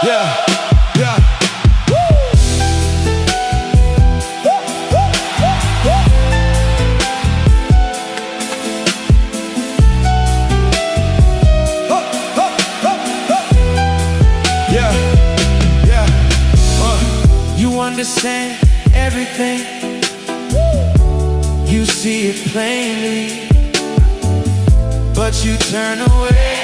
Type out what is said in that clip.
Yeah, yeah. You understand everything, you see it plainly, but you turn away.